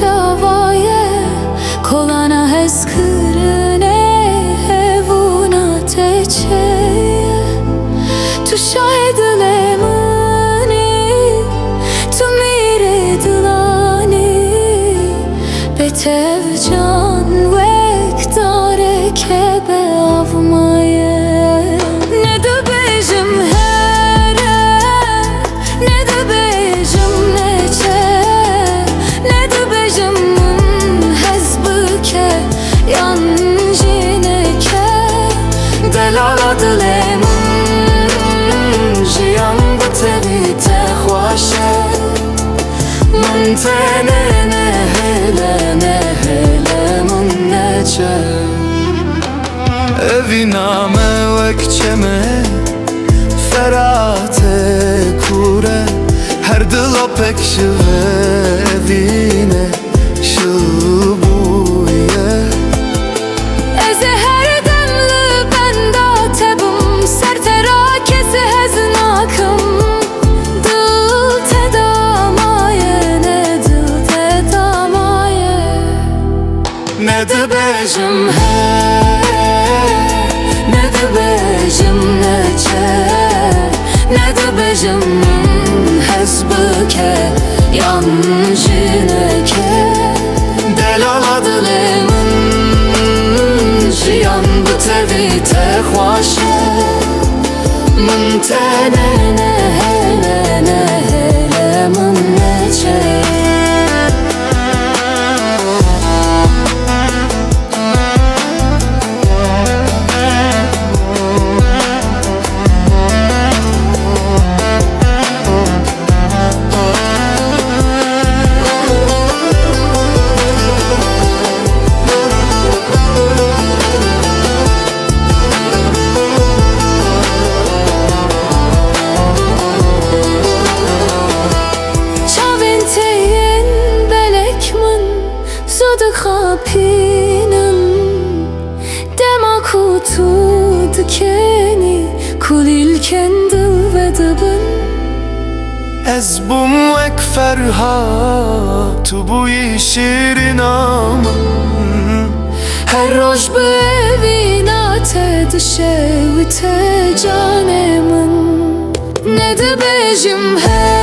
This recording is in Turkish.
tavaye kolana hezkırne hevuna teçe tu şahidlemani tu mire dilani betev can vektare kebe avmaye ne de bejim here ne de bejim neçe ne de bejim hezbike yan jineke delaladıle jiyan bu tevi te xwaşe من تنه hele من neçe Eviname vekçeme ferate kure her dila pek şive evine şıbuye Eze her demli benda tebum sertera kesi heznakım dil tedamaye ne dil tedamaye ne de bejim ne de bejim neçe ne de bejim hezbike yan jineke delaladılemin jiyan bu tevi te xwaşe min tenene hele min neçe خابینم دما تو دکنی کلیل کندل و دبن Ez bum vek ferha tu buyi şirin aman her roş be evina te dışe ve te canemin ne de bejim her